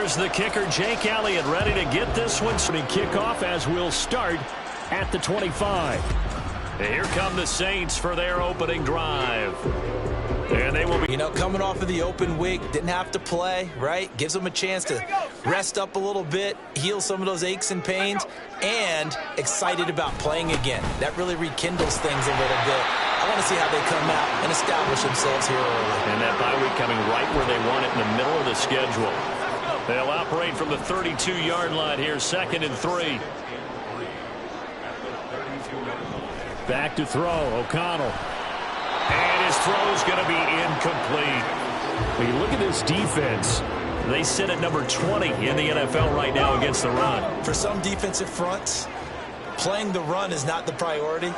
Here's the kicker, Jake Elliott, ready to get this one. Kickoff as we'll start at the 25. Here come the Saints for their opening drive. And they will be, coming off of the open week, didn't have to play, right? Gives them a chance to rest up a little bit, heal some of those aches and pains, and excited about playing again. That really rekindles things a little bit. I want to see how they come out and establish themselves here early. And that bye week coming right where they want it, in the middle of the schedule. They'll operate from the 32-yard line here, 2nd and 3. Back to throw, O'Connell. And his throw's going to be incomplete. When you look at this defense, they sit at number 20 in the NFL right now against the run. For some defensive fronts, playing the run is not the priority.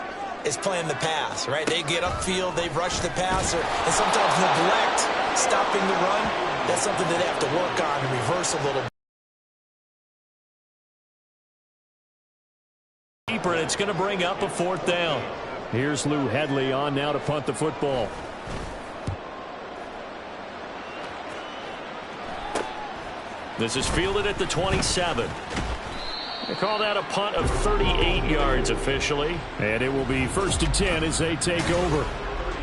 It's playing the pass, right? They get upfield, they rush the passer, and sometimes neglect stopping the run. That's something that they have to work on and reverse a little bit. Deeper, and it's going to bring up a 4th down. Here's Lou Hedley on now to punt the football. This is fielded at the 27. They call that a punt of 38 yards officially. And it will be 1st and 10 as they take over.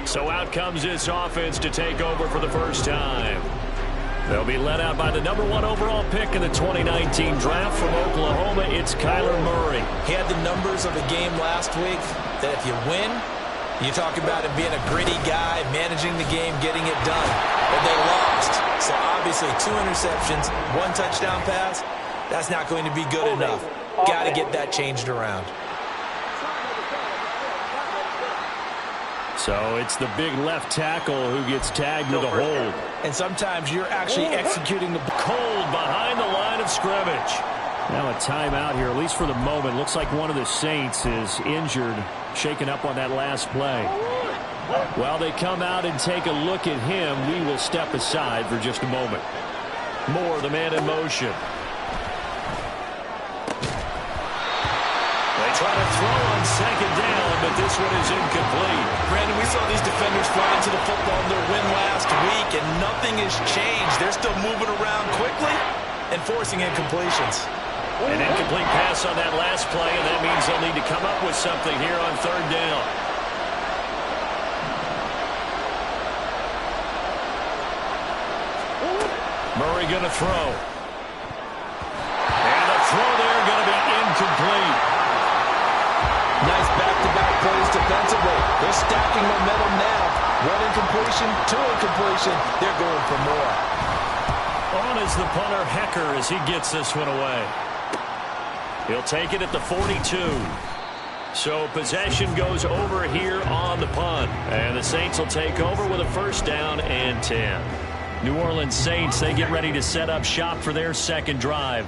So out comes this offense to take over for the first time. They'll be led out by the number 1 overall pick in the 2019 draft from Oklahoma. It's Kyler Murray. He had the numbers of a game last week that if you win, you talk about him being a gritty guy, managing the game, getting it done. But they lost. So obviously 2 interceptions, 1 touchdown pass. That's not going to be good enough. Got to get that changed around. So it's the big left tackle who gets tagged with a hold. And sometimes you're actually executing the cold behind the line of scrimmage. Now a timeout here, at least for the moment. Looks like one of the Saints is injured, shaken up on that last play. While they come out and take a look at him, we will step aside for just a moment. Moore, the man in motion. They try to throw on 2nd down, but this one is incomplete. Brandon, we saw these defenders fly into the football in their win last week, and nothing has changed. They're still moving around quickly and forcing incompletions. An incomplete pass on that last play, and that means they'll need to come up with something here on 3rd down. Murray going to throw. And the throw there going to be incomplete. Nice back-to-back plays defensively. They're stacking momentum now. 1 incompletion, 2 incompletion. They're going for more. On is the punter, Hecker, as he gets this one away. He'll take it at the 42. So possession goes over here on the punt. And the Saints will take over with a 1st down and 10. New Orleans Saints, they get ready to set up shop for their 2nd drive.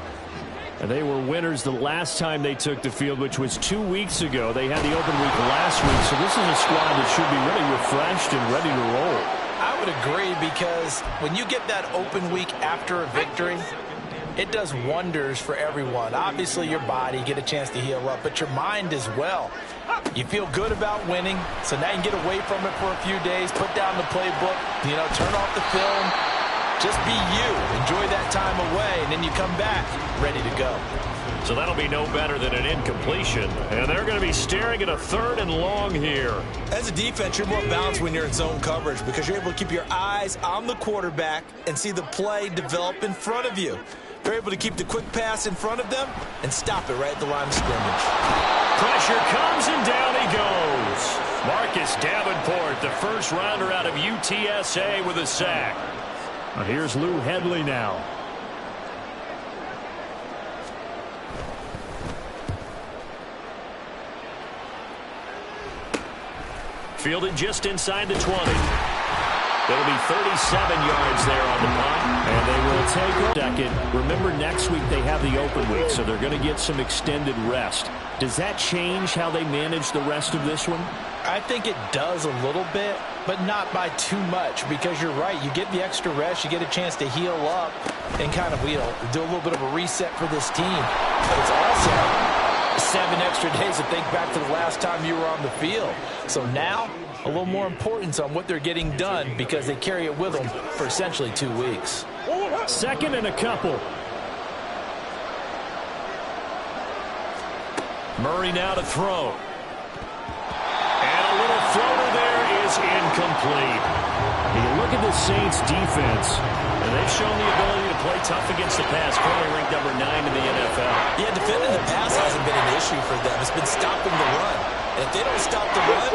And they were winners the last time they took the field, which was 2 weeks ago. They had the open week last week, so this is a squad that should be really refreshed and ready to roll. I would agree, because when you get that open week after a victory, it does wonders for everyone. Obviously, your body, get a chance to heal up, but your mind as well. You feel good about winning, so now you can get away from it for a few days, put down the playbook, turn off the film. Just be you. Enjoy that time away, and then you come back ready to go. So that'll be no better than an incompletion. And they're going to be staring at a 3rd and long here. As a defense, you're more balanced when you're in zone coverage because you're able to keep your eyes on the quarterback and see the play develop in front of you. They're able to keep the quick pass in front of them and stop it right at the line of scrimmage. Pressure comes, and down he goes. Marcus Davenport, the 1st rounder out of UTSA, with a sack. Now here's Lou Hedley now. Fielded just inside the 20. It'll be 37 yards there on the punt, and they will take a second. Remember, next week they have the open week, so they're going to get some extended rest. Does that change how they manage the rest of this one? I think it does a little bit, but not by too much, because you're right. You get the extra rest, you get a chance to heal up and kind of do a little bit of a reset for this team. But it's also 7 extra days to think back to the last time you were on the field. So now, a little more importance on what they're getting done because they carry it with them for essentially 2 weeks. 2nd and a couple. Murray now to throw. And a little floater there is incomplete. You look at the Saints defense, and they've shown the ability to play tough against the pass, currently ranked number 9 in the NFL. Yeah, defending the pass hasn't been an issue for them. It's been stopping the run. And if they don't stop the run,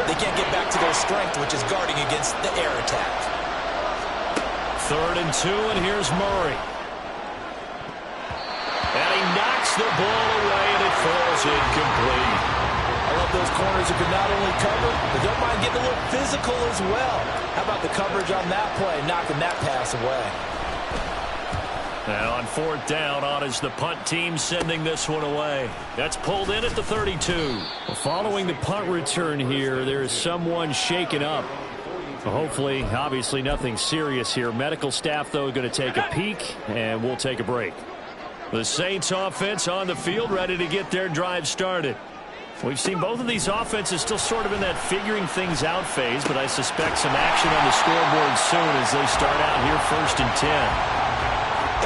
they can't get back to their strength, which is guarding against the air attack. 3rd and 2, and here's Murray. And he knocks the ball away, and it falls incomplete. I love those corners who can not only cover, but don't mind getting a little physical as well. How about the coverage on that play, knocking that pass away? Now on 4th down, on is the punt team sending this one away. That's pulled in at the 32. Well, following the punt return here, there is someone shaken up. Well, hopefully, obviously nothing serious here. Medical staff, though, going to take a peek, and we'll take a break. The Saints offense on the field, ready to get their drive started. We've seen both of these offenses still sort of in that figuring things out phase, but I suspect some action on the scoreboard soon as they start out here 1st and 10.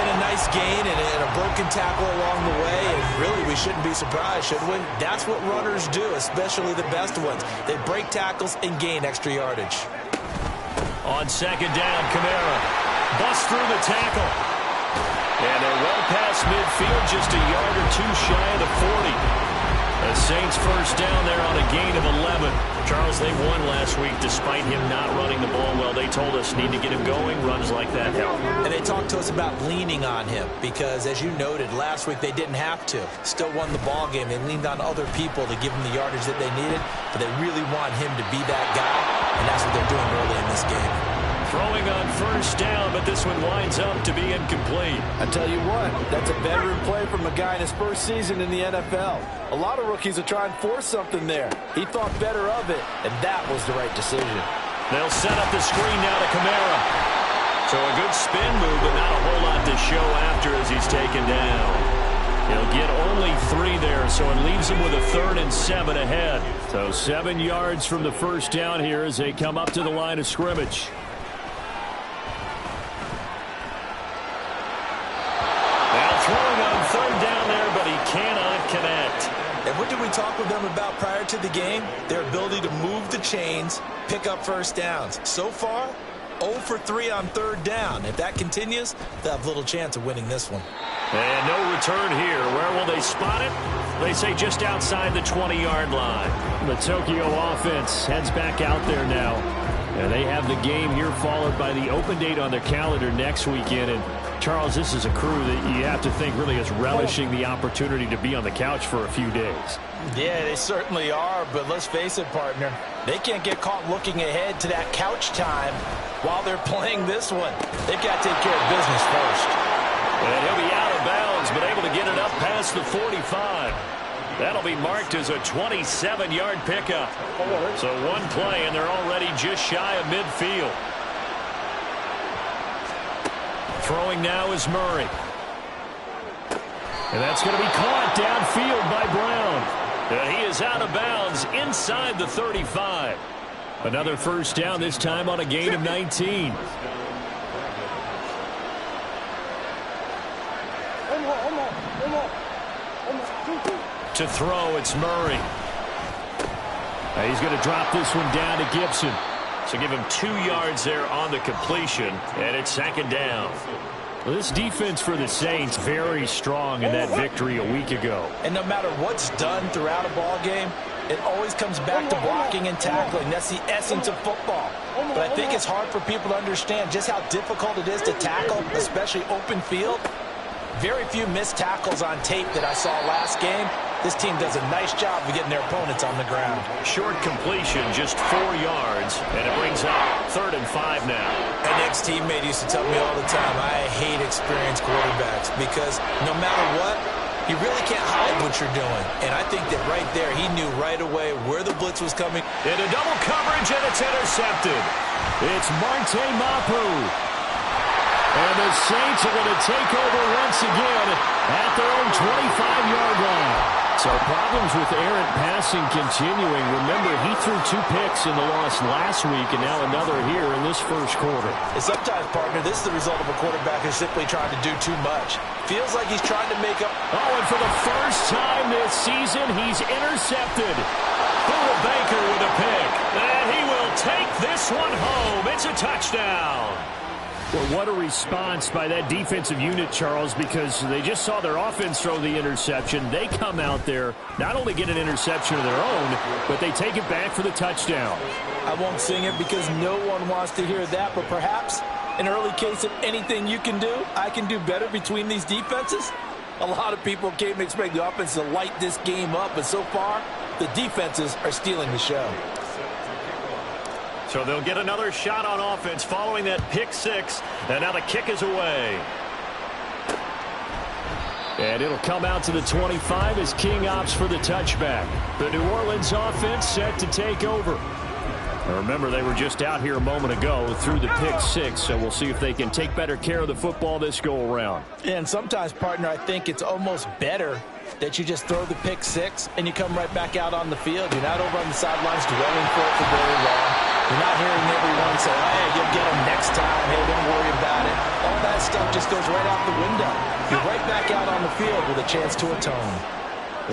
And a nice gain and a broken tackle along the way, and really we shouldn't be surprised, should we? That's what runners do, especially the best ones. They break tackles and gain extra yardage. On 2nd down, Kamara busts through the tackle. And they're well past midfield, just a yard or two shy of the 40. The Saints 1st down there on a gain of 11. Charles, they won last week despite him not running the ball well. They told us need to get him going. Runs like that help. And they talked to us about leaning on him because, as you noted, last week they didn't have to. Still won the ball game. They leaned on other people to give them the yardage that they needed, but they really want him to be that guy, and that's what they're doing early in this game. Throwing on 1st down, but this one winds up to be incomplete. I tell you what, that's a veteran play from a guy in his first season in the NFL. A lot of rookies will try and force something there. He thought better of it, and that was the right decision. They'll set up the screen now to Kamara. So a good spin move, but not a whole lot to show after as he's taken down. He'll get only 3 there, so it leaves him with a 3rd and 7 ahead. So 7 yards from the 1st down here as they come up to the line of scrimmage. Throwing on 3rd down there, but he cannot connect. And what did we talk with them about prior to the game? Their ability to move the chains, pick up 1st downs. So far, 0 for 3 on 3rd down. If that continues, they'll have little chance of winning this one. And no return here. Where will they spot it? They say just outside the 20-yard line. The Tokyo offense heads back out there now. And they have the game here followed by the open date on their calendar next weekend. And Charles, this is a crew that you have to think really is relishing the opportunity to be on the couch for a few days. Yeah, they certainly are, but let's face it, partner. They can't get caught looking ahead to that couch time while they're playing this one. They've got to take care of business first. And he'll be out of bounds, but able to get it up past the 45. That'll be marked as a 27-yard pickup. So one play, and they're already just shy of midfield. Throwing now is Murray. And that's going to be caught downfield by Brown. And he is out of bounds inside the 35. Another 1st down, this time on a gain of 19. To throw, it's Murray. He's going to drop this one down to Gibson. So give him 2 yards there on the completion, and it's 2nd down. Well, this defense for the Saints very strong in that victory a week ago. And no matter what's done throughout a ball game, it always comes back to blocking and tackling. That's the essence of football. But I think it's hard for people to understand just how difficult it is to tackle, especially open field. Very few missed tackles on tape that I saw last game. This team does a nice job of getting their opponents on the ground. Short completion, just 4 yards, and it brings up 3rd and 5 now. An ex-teammate used to tell me all the time, I hate experienced quarterbacks because no matter what, you really can't hide what you're doing. And I think that right there, he knew right away where the blitz was coming. Into double coverage, and it's intercepted. It's Marte Mapu. And the Saints are going to take over once again at their own 25-yard line. So problems with errant passing continuing. Remember, he threw 2 picks in the loss last week, and now another here in this first quarter. And sometimes, partner, this is the result of a quarterback who's simply trying to do too much. Feels like he's trying to make up. Oh, and for the first time this season, he's intercepted. Buda Baker with a pick. And he will take this one home. It's a touchdown. Well, what a response by that defensive unit, Charles, because they just saw their offense throw the interception. They come out there, not only get an interception of their own, but they take it back for the touchdown. I won't sing it because no one wants to hear that, but perhaps an early case of anything you can do, I can do better between these defenses. A lot of people came to expect the offense to light this game up, but so far, the defenses are stealing the show. So they'll get another shot on offense following that pick 6. And now the kick is away. And it'll come out to the 25 as King opts for the touchback. The New Orleans offense set to take over. Now remember, they were just out here a moment ago through the pick 6, so we'll see if they can take better care of the football this go-around. And sometimes, partner, I think it's almost better that you just throw the pick 6 and you come right back out on the field. You're not over on the sidelines dwelling for it for very long. You're not hearing everyone say, hey, you'll get them next time. Hey, don't worry about it. All that stuff just goes right out the window. You're right back out on the field with a chance to atone.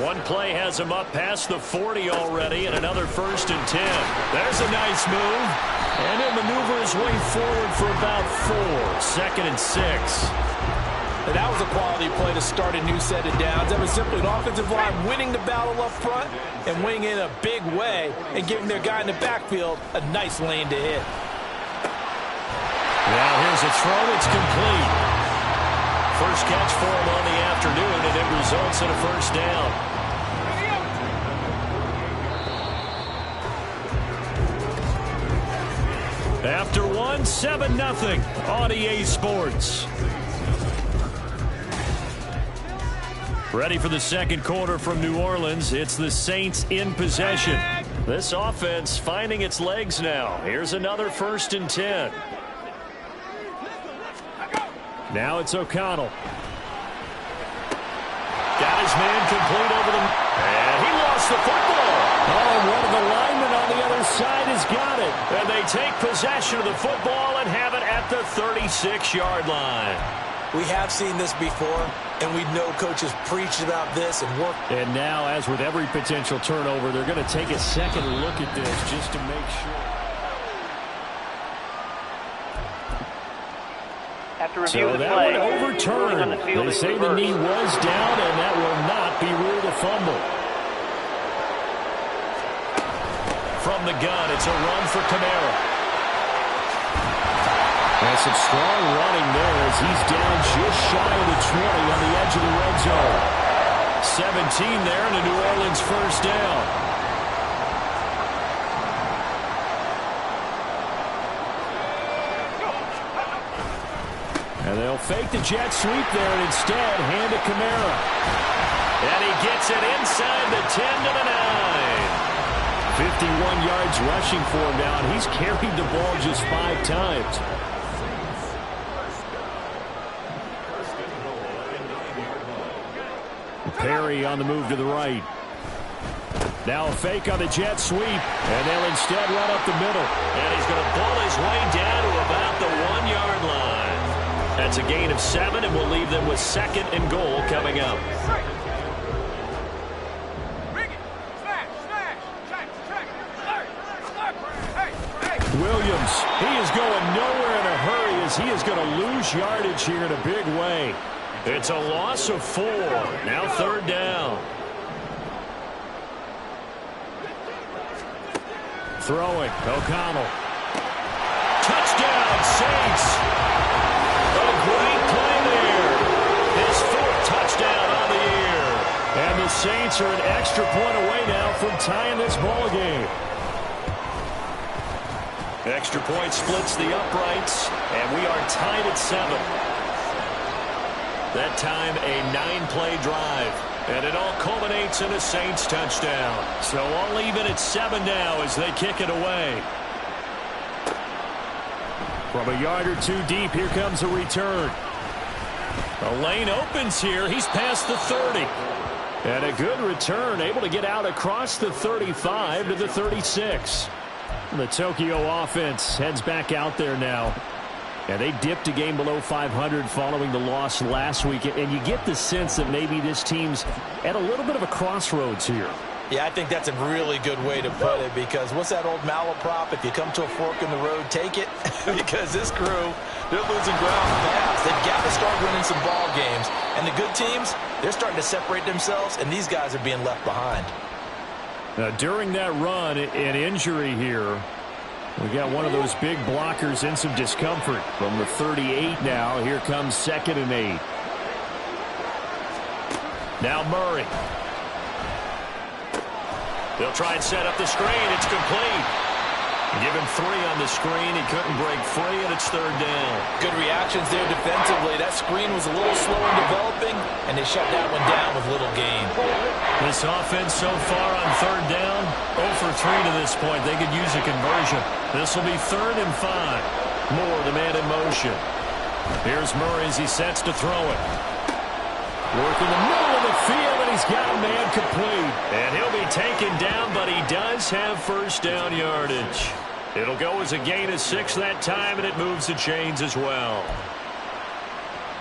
One play has him up past the 40 already, and another 1st and 10. There's a nice move. And he'll maneuver his way forward for about 4. 2nd and 6. And that was a quality play to start a new set of downs. That was simply an offensive line winning the battle up front and winning in a big way and giving their guy in the backfield a nice lane to hit. Now here's a throw. It's complete. First catch for him on the afternoon, and it results in a 1st down. After one, 7-0 on EA Sports. Ready for the second quarter from New Orleans. It's the Saints in possession. This offense finding its legs now. Here's another 1st and 10. Now it's O'Connell. Got his man complete over them. And he lost the football. Oh, and one of the linemen on the other side has got it. And they take possession of the football and have it at the 36-yard line. We have seen this before, and we know coaches preach about this and work. And now, as with every potential turnover, they're going to take a second look at this just to make sure. So that one overturned. They say the knee was down, and that will not be ruled a fumble. From the gun, it's a run for Kamara. And some strong running there as he's down just shy of the 20 on the edge of the red zone. 17 there and a New Orleans 1st down. And they'll fake the jet sweep there and instead hand to Kamara. And he gets it inside the 10 to the 9. 51 yards rushing for him now, and he's carried the ball just 5 times. Perry on the move to the right. Now a fake on the jet sweep, and they'll instead run up the middle. And he's going to pull his way down to about the 1-yard line. That's a gain of 7, and we'll leave them with 2nd and goal coming up. Williams, he is going nowhere in a hurry as he is going to lose yardage here in a big way. It's a loss of 4. Now 3rd down. Throwing. O'Connell. Touchdown, Saints. A great play there. His 4th touchdown on the year. And the Saints are an extra point away now from tying this ball game. Extra point splits the uprights, and we are tied at 7. That time, a 9-play drive. And it all culminates in a Saints touchdown. So all even at 7 now as they kick it away. From a yard or 2 deep, here comes a return. The lane opens here. He's past the 30. And a good return, able to get out across the 35 to the 36. The Tokyo offense heads back out there now. And they dipped a game below 500 following the loss last week. And you get the sense that maybe this team's at a little bit of a crossroads here. Yeah, I think that's a really good way to put it, because what's that old malaprop? If you come to a fork in the road, take it. Because this crew, they're losing ground fast. They've got to start winning some ball games. And the good teams, they're starting to separate themselves, and these guys are being left behind. Now, during that run, an injury here. We got one of those big blockers in some discomfort from the 38 now. Here comes 2nd and 8. Now Murray. They'll try and set up the screen. It's complete. Give him 3 on the screen. He couldn't break free, and it's 3rd down. Good reactions there defensively. That screen was a little slow in developing, and they shut that one down with little gain. This offense so far on 3rd down, 0 for 3 to this point. They could use a conversion. This will be 3rd and 5. Moore, the man in motion. Here's Murray as he sets to throw it. Working the middle of the field, and he's got a man complete. And he'll be taken down, but he does have 1st down yardage. It'll go as a gain of 6 that time, and it moves the chains as well.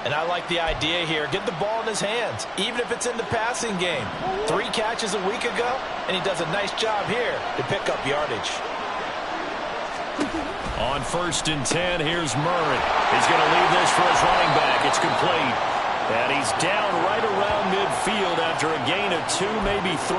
And I like the idea here. Get the ball in his hands, even if it's in the passing game. 3 catches a week ago, and he does a nice job here to pick up yardage. On 1st and 10, here's Murray. He's going to leave this for his running back. It's complete. And he's down right around midfield after a gain of 2, maybe 3.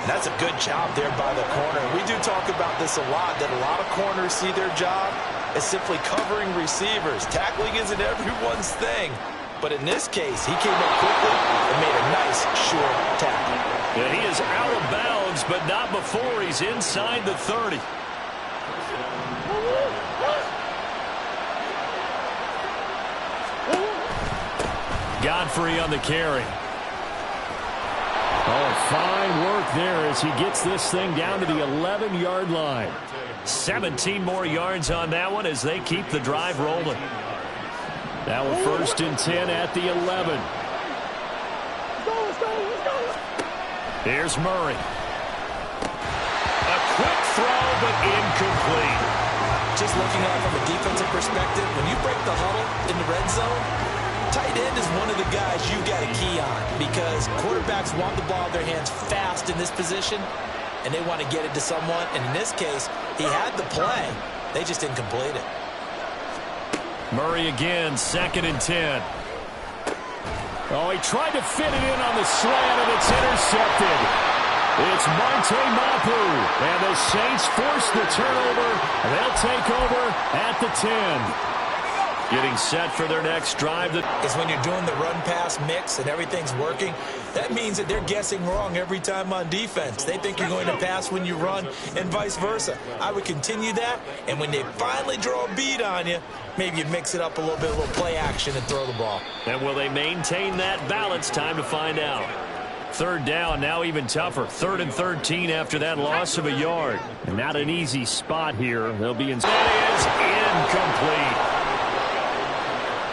That's a good job there by the corner. We do talk about this a lot, that a lot of corners see their job as simply covering receivers. Tackling isn't everyone's thing. But in this case, he came up quickly and made a nice, short tackle. And he is out of bounds, but not before he's inside the 30. Godfrey on the carry. Oh, fine work there as he gets this thing down to the 11-yard line. 17 more yards on that one as they keep the drive rolling. Now a 1st and 10 at the 11. Here's Murray. A quick throw, but incomplete. Just looking at it from a defensive perspective, when you break the huddle in the red zone, tight end is one of the guys you've got a key on, because quarterbacks want the ball in their hands fast in this position, and they want to get it to someone. And in this case, he had the play. They just didn't complete it. Murray again, 2nd and 10. Oh, he tried to fit it in on the slant, and it's intercepted. It's Marte Mapu, and the Saints force the turnover. They'll take over at the 10. Getting set for their next drive. Is when you're doing the run-pass mix and everything's working, that means that they're guessing wrong every time on defense. They think you're going to pass when you run and vice versa. I would continue that, and when they finally draw a beat on you, maybe you mix it up a little play action and throw the ball. And will they maintain that balance? Time to find out. 3rd down, now even tougher. 3rd and 13 after that loss of a yard. And not an easy spot here. They'll be in. That is incomplete.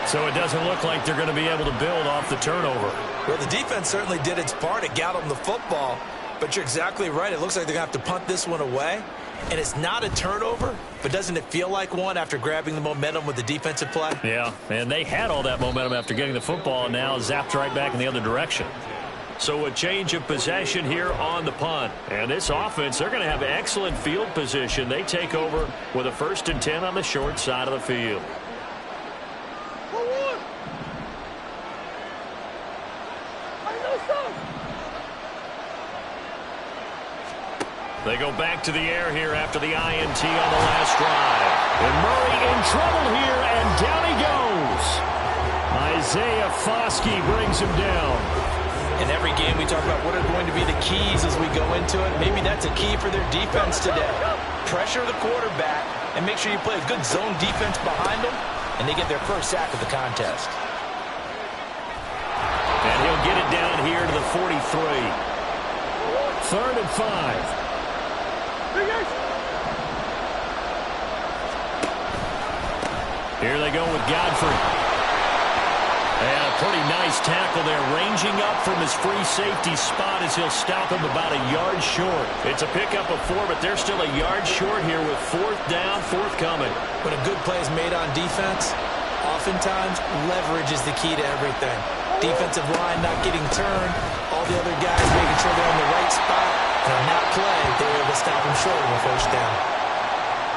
So it doesn't look like they're going to be able to build off the turnover. Well, the defense certainly did its part. It got them the football. But you're exactly right. It looks like they're going to have to punt this one away. And it's not a turnover, but doesn't it feel like one after grabbing the momentum with the defensive play? Yeah, and they had all that momentum after getting the football, and now zapped right back in the other direction. So a change of possession here on the punt. And this offense, they're going to have excellent field position. They take over with a 1st and 10 on the short side of the field. They go back to the air here after the INT on the last drive. And Murray in trouble here, and down he goes. Isaiah Foskey brings him down. In every game, we talk about what are going to be the keys as we go into it. Maybe that's a key for their defense today. Pressure the quarterback and make sure you play a good zone defense behind them, and they get their first sack of the contest. And he'll get it down here to the 43. 3rd and 5. Here they go with Godfrey. And a pretty nice tackle there, ranging up from his free safety spot as he'll stop him about a yard short. It's a pickup of 4, but they're still a yard short here with 4th down, forthcoming. When a good play is made on defense, oftentimes leverage is the key to everything. Defensive line not getting turned, all the other guys making sure they're in the right spot. And on that play, they were able to stop him short of a 1st down.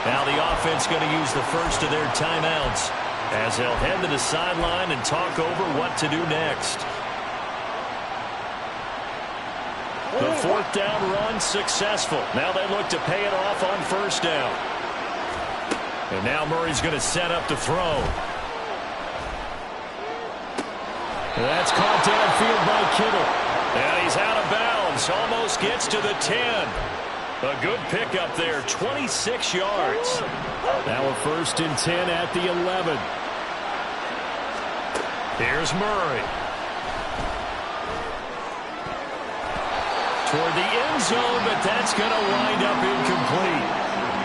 Now the offense going to use the first of their timeouts as they'll head to the sideline and talk over what to do next. The 4th down run successful. Now they look to pay it off on 1st down. And now Murray's going to set up to throw. That's caught downfield by Kittle. And he's out of bounds. Almost gets to the 10. A good pickup there, 26 yards. Now a 1st and 10 at the 11. Here's Murray. Toward the end zone, but that's going to wind up incomplete.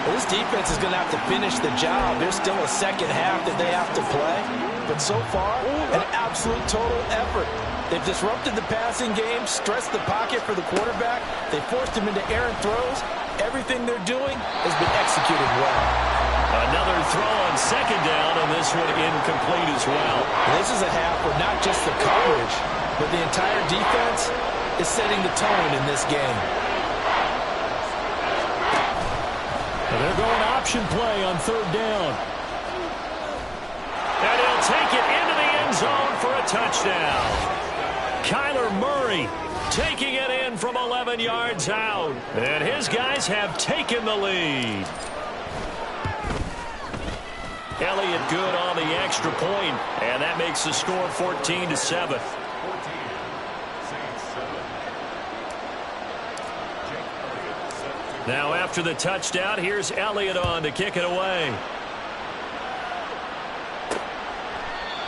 Well, this defense is going to have to finish the job. There's still a 2nd half that they have to play. But so far, an absolute total effort. They've disrupted the passing game, stressed the pocket for the quarterback. They forced him into errant throws. Everything they're doing has been executed well. Another throw on 2nd down, and this one incomplete as well. This is a half where not just the coverage, but the entire defense is setting the tone in this game. They're going option play on 3rd down. And he'll take it into the end zone for a touchdown. Kyler Murray taking it in from 11 yards out. And his guys have taken the lead. Elliott good on the extra point, and that makes the score 14-7. Now after the touchdown, here's Elliott on to kick it away.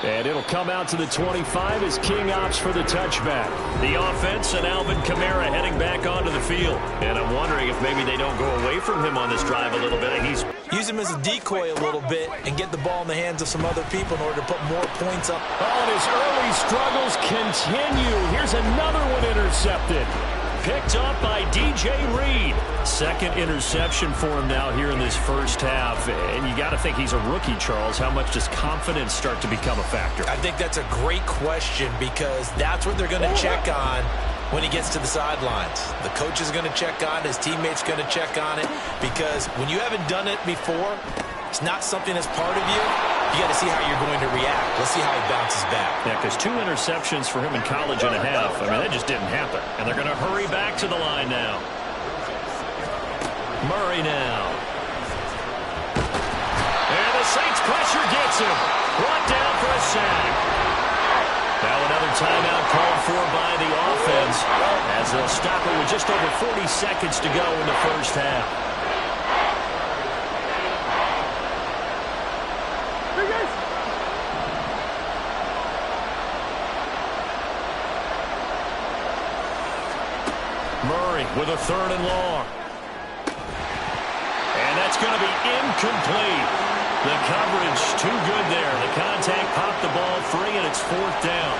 And it'll come out to the 25 as King opts for the touchback. The offense and Alvin Kamara heading back onto the field. And I'm wondering if maybe they don't go away from him on this drive a little bit. Use him as a decoy a little bit and get the ball in the hands of some other people in order to put more points up. Oh, and his early struggles continue. Here's another one intercepted. Picked up by DJ Reed. 2nd interception for him now here in this 1st half. And you got to think he's a rookie, Charles. How much does confidence start to become a factor? I think that's a great question because that's what they're going to check on when he gets to the sidelines. The coach is going to check on it. His teammates going to check on it because when you haven't done it before, it's not something that's part of you. You got to see how you're going to react. Let's see how he bounces back. Yeah, because 2 interceptions for him in college and a half. I mean, that just didn't happen. And they're going to hurry back to the line now. Murray now. And the Saints pressure gets him. Brought down for a sack. Now another timeout called for by the offense as they'll stop it with just over 40 seconds to go in the 1st half. Murray with a 3rd and long. And that's going to be incomplete. The coverage too good there. The contact popped the ball free, and it's 4th down.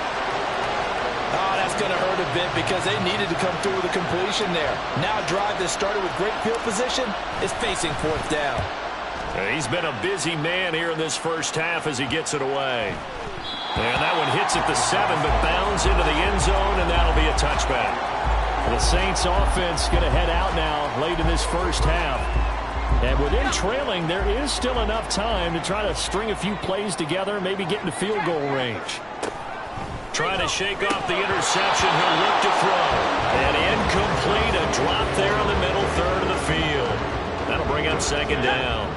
Oh, that's going to hurt a bit because they needed to come through with a completion there. Now a drive that started with great field position is facing 4th down. He's been a busy man here in this 1st half as he gets it away. And that one hits at the 7, but bounds into the end zone, and that'll be a touchback. The Saints offense going to head out now late in this 1st half. And within trailing, there is still enough time to try to string a few plays together, maybe get into field goal range. Trying to shake off the interception. He'll look to throw. And incomplete. A drop there in the middle 3rd of the field. That'll bring up 2nd down.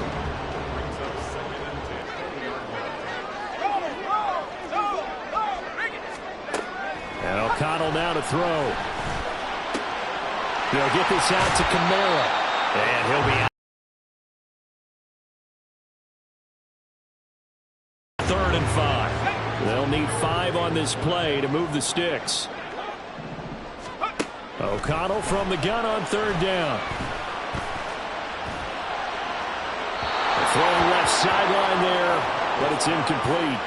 And O'Connell now to throw. They'll get this out to Kamara. And he'll be out. 3rd and 5. They'll need 5 on this play to move the sticks. O'Connell from the gun on 3rd down. Throwing left sideline there, but it's incomplete.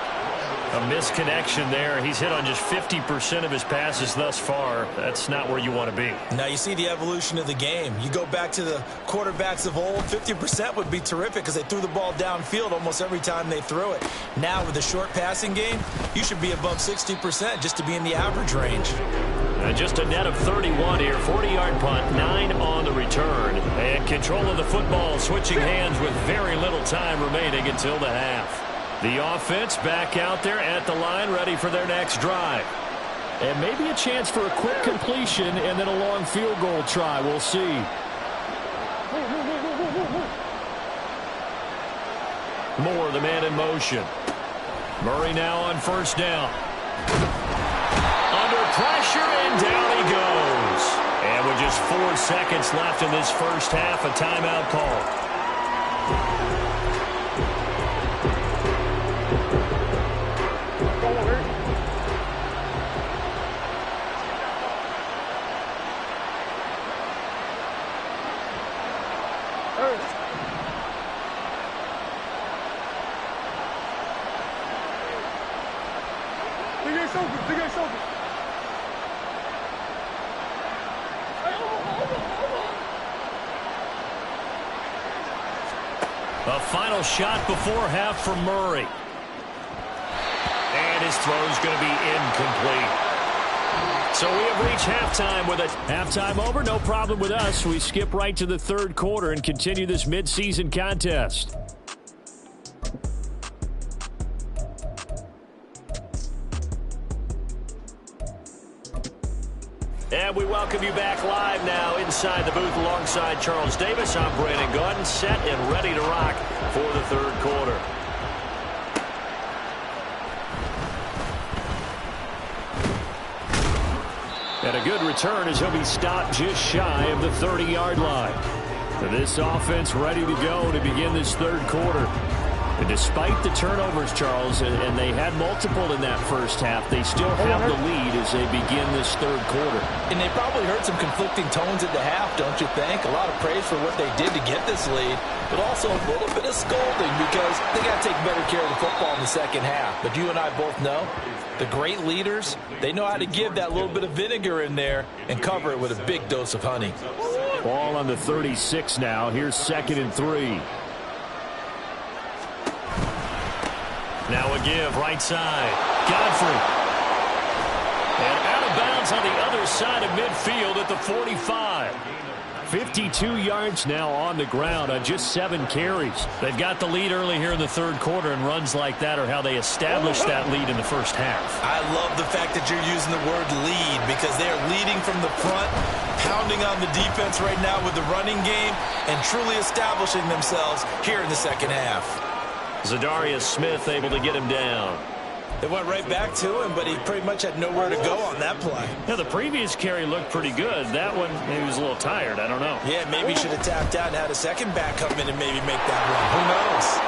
A misconnection there. He's hit on just 50% of his passes thus far. That's not where you want to be. Now you see the evolution of the game. You go back to the quarterbacks of old, 50% would be terrific because they threw the ball downfield almost every time they threw it. Now with the short passing game, you should be above 60% just to be in the average range. Just a net of 31 here. 40-yard punt, 9 on the return. And control of the football switching hands with very little time remaining until the half. The offense back out there at the line, ready for their next drive. And maybe a chance for a quick completion and then a long field goal try. We'll see. Moore, the man in motion. Murray now on first down. Under pressure, and down he goes. And with just 4 seconds left in this first half, a timeout call. A final shot before half for Murray. And his throw's going to be incomplete. So we have reached halftime with it. Halftime over, no problem with us. We skip right to the third quarter and continue this midseason contest. And we welcome you back live now inside the booth alongside Charles Davis. I'm Brandon Gaudin, set and ready to rock for the third quarter. And a good return as he'll be stopped just shy of the 30-yard line. This offense ready to go to begin this third quarter. And despite the turnovers, Charles, and they had multiple in that first half, they still have the lead as they begin this third quarter. And they probably heard some conflicting tones at the half, don't you think? A lot of praise for what they did to get this lead, but also a little bit of scolding because they got to take better care of the football in the second half. But you and I both know the great leaders, they know how to give that little bit of vinegar in there and cover it with a big dose of honey. Ball on the 36 now. Here's 2nd and 3. Now a give, right side. Godfrey. And out of bounds on the other side of midfield at the 45. 52 yards now on the ground on just 7 carries. They've got the lead early here in the third quarter, and runs like that are how they established that lead in the first half. I love the fact that you're using the word lead because they are leading from the front, pounding on the defense right now with the running game, and truly establishing themselves here in the second half. Zadarius Smith able to get him down. They went right back to him, but he pretty much had nowhere to go on that play. Yeah, the previous carry looked pretty good. That one, he was a little tired. I don't know. Yeah, maybe he should have tapped out and had a second back come in and maybe make that run. Who knows?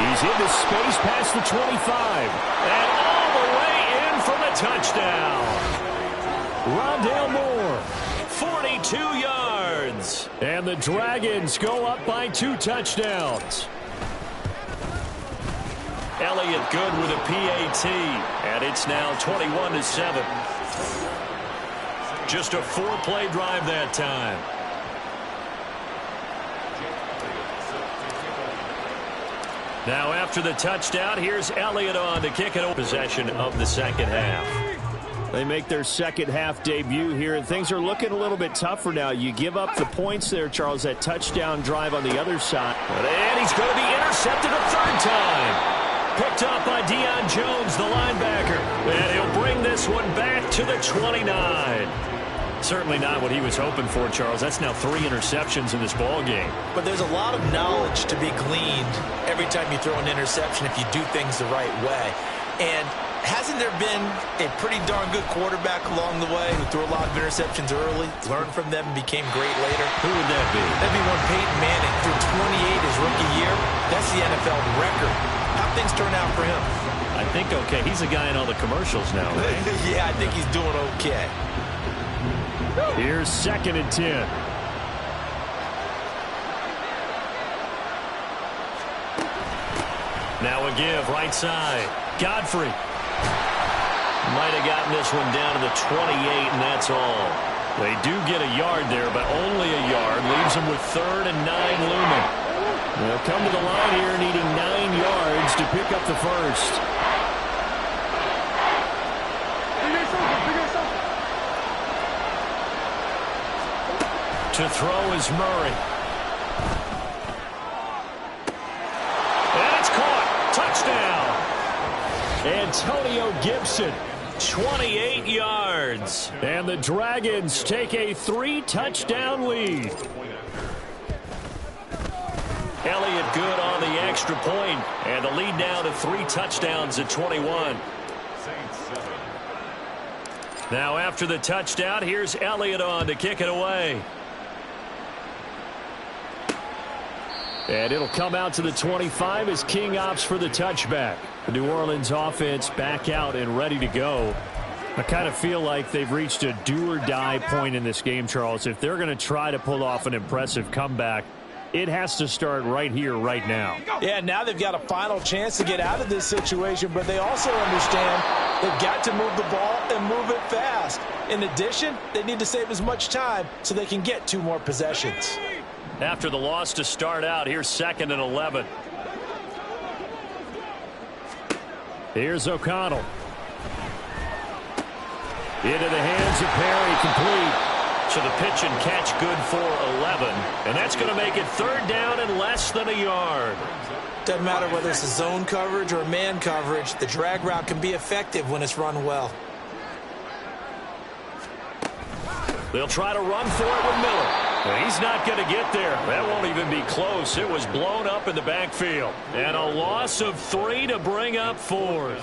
He's into space past the 25. And all the way in for the touchdown. Rondale Moore, 42 yards. And the Dragons go up by 2 touchdowns. Elliott good with a PAT, and it's now 21-7. Just a 4-play drive that time. Now after the touchdown, here's Elliott on to kick it over. Possession of the second half. They make their second half debut here, and things are looking a little bit tougher now. You give up the points there, Charles, that touchdown drive on the other side. And he's going to be intercepted a third time. Picked up by Deion Jones, the linebacker. And he'll bring this one back to the 29. Certainly not what he was hoping for, Charles. That's now 3 interceptions in this ball game. But there's a lot of knowledge to be gleaned every time you throw an interception if you do things the right way. And hasn't there been a pretty darn good quarterback along the way who threw a lot of interceptions early, learned from them, and became great later? Who would that be? That'd be one Peyton Manning threw 28 his rookie year. That's the NFL record. How things turn out for him? I think okay. He's a guy in all the commercials now, right? Yeah, I think he's doing okay. Here's 2nd and 10. Now a give, right side. Godfrey. Might have gotten this one down to the 28, and that's all. They do get a yard there, but only a yard. Leaves them with 3rd and 9 looming. They'll come to the line here needing 9 yards to pick up the first. To throw is Murray. And it's caught. Touchdown. Antonio Gibson, 28 yards. And the Dragons take a 3-touchdown lead. Elliott good on the extra point, and the lead now to 3 touchdowns at 21. Now after the touchdown, here's Elliott on to kick it away. And it'll come out to the 25 as King opts for the touchback. The New Orleans offense back out and ready to go. I kind of feel like they've reached a do-or-die point in this game, Charles. If they're going to try to pull off an impressive comeback, it has to start right here, right now. Yeah, now they've got a final chance to get out of this situation, but they also understand they've got to move the ball and move it fast. In addition, they need to save as much time so they can get 2 more possessions. After the loss to start out, here's 2nd and 11. Here's O'Connell. Into the hands of Perry, complete. So the pitch and catch good for 11. And that's going to make it 3rd down and less than a yard. Doesn't matter whether it's a zone coverage or man coverage, the drag route can be effective when it's run well. They'll try to run for it with Miller. Well, he's not going to get there. That won't even be close. It was blown up in the backfield. And a loss of 3 to bring up 4th.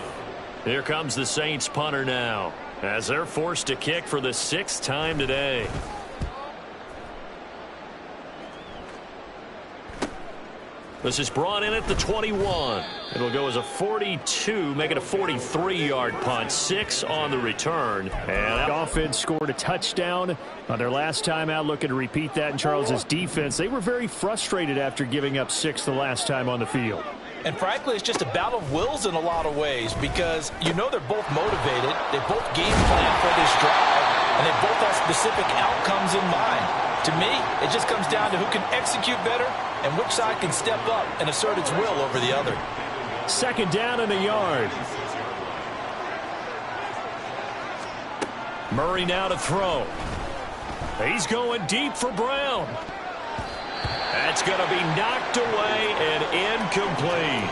Here comes the Saints punter now, as they're forced to kick for the 6th time today. This is brought in at the 21. It'll go as a 42, make it a 43-yard punt. 6 on the return. And the offense scored a touchdown on their last time out. Looking to repeat that in Charles's defense. They were very frustrated after giving up 6 the last time on the field. And frankly, it's just a battle of wills in a lot of ways, because you know they're both motivated. They both game plan for this drive, and they both have specific outcomes in mind. To me, it just comes down to who can execute better and which side can step up and assert its will over the other. 2nd down and a yard. Murray now to throw. He's going deep for Brown. That's going to be knocked away and incomplete.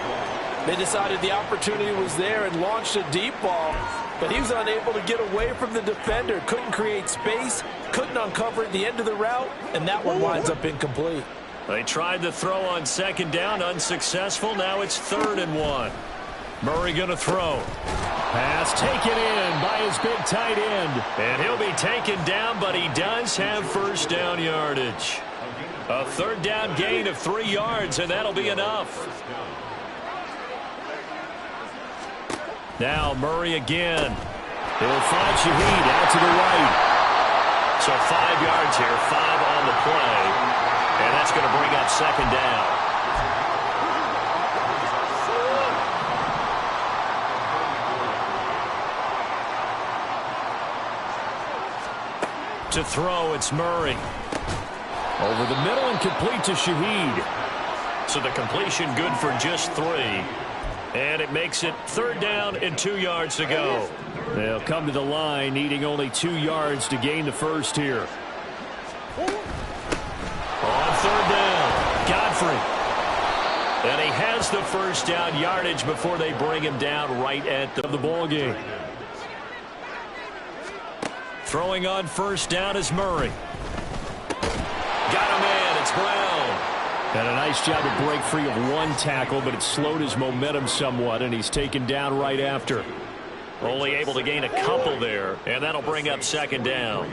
They decided the opportunity was there and launched a deep ball, but he was unable to get away from the defender. Couldn't create space, couldn't uncover at the end of the route, and that one winds up incomplete. They tried to throw on 2nd down, unsuccessful. Now it's 3rd and 1. Murray going to throw. Pass taken in by his big tight end. And he'll be taken down, but he does have 1st down yardage. A 3rd down gain of 3 yards, and that'll be enough. Now Murray again. He'll find Shaheed out to the right. So 5 yards here, 5 on the play. And that's going to bring up 2nd down. To throw, it's Murray. Over the middle and complete to Shaheed. So the completion good for just 3. And it makes it 3rd down and 2 yards to go. They'll come to the line needing only 2 yards to gain the first here. On 3rd down, Godfrey. And he has the 1st down yardage before they bring him down right at the ball game. Throwing on 1st down is Murray. Got him in. It's Brown. And a nice job to break free of 1 tackle, but it slowed his momentum somewhat, and he's taken down right after. Only able to gain a couple there, and that'll bring up 2nd down.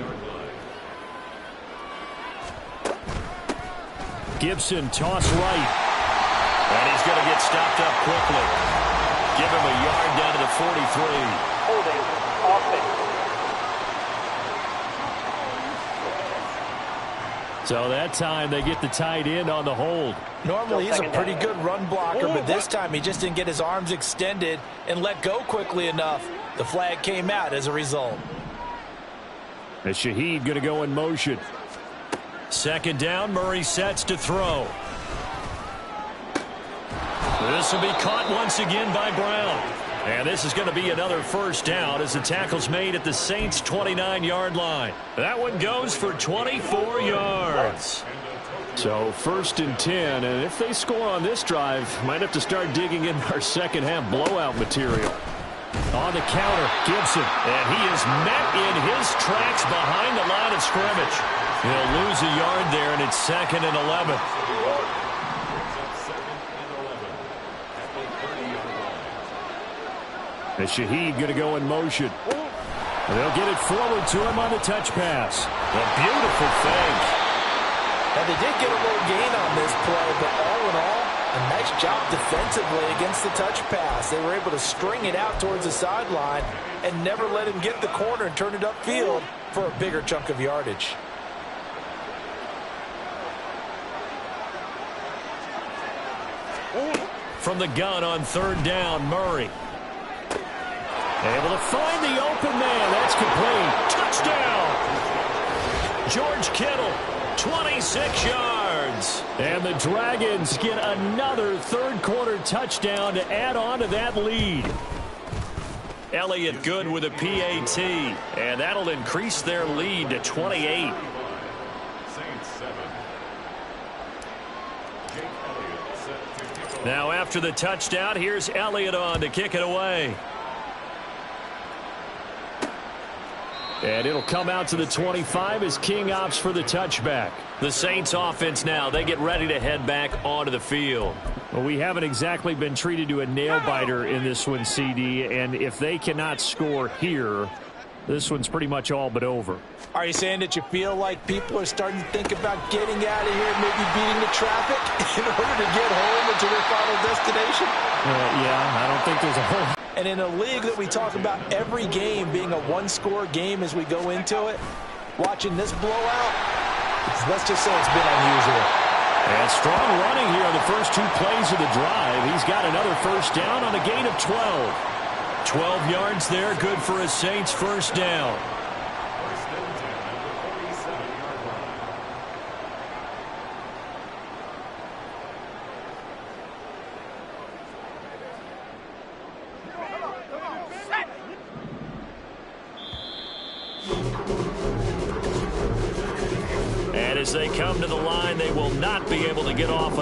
Gibson toss right. And he's going to get stopped up quickly. Give him a yard down to the 43. Holding offense. So that time they get the tight end on the hold. Normally he's a pretty good run blocker, but this time he just didn't get his arms extended and let go quickly enough. The flag came out as a result. And Shaheed going to go in motion. Second down, Murray sets to throw. This will be caught once again by Brown. And this is going to be another first down as the tackle's made at the Saints' 29-yard line. That one goes for 24 yards. So 1st and 10, and if they score on this drive, might have to start digging in our second half blowout material. On the counter, Gibson, and he is met in his tracks behind the line of scrimmage. He'll lose a yard there, and it's 2nd and 11. And Shaheed going to go in motion. And they'll get it forward to him on the touch pass. A beautiful fake. And they did get a little gain on this play, but all in all, a nice job defensively against the touch pass. They were able to string it out towards the sideline and never let him get the corner and turn it upfield for a bigger chunk of yardage. From the gun on 3rd down, Murray. Able to find the open man. That's complete. Touchdown! George Kittle, 26 yards. And the Dragons get another third-quarter touchdown to add on to that lead. Elliott good with a PAT, and that'll increase their lead to 28. Now after the touchdown, here's Elliott on to kick it away. And it'll come out to the 25 as King opts for the touchback. The Saints offense now, they get ready to head back onto the field. Well, we haven't exactly been treated to a nail-biter in this one, CD, and if they cannot score here, this one's pretty much all but over. Are you saying that you feel like people are starting to think about getting out of here, maybe beating the traffic in order to get home or to their final destination? Yeah, I don't think there's a whole... And in a league that we talk about every game being a one-score game as we go into it, watching this blowout, let's just say it's been unusual. And strong running here on the first 2 plays of the drive. He's got another first down on a gain of 12. 12 yards there, good for a Saints first down. And as they come to the line, they will not be able to get off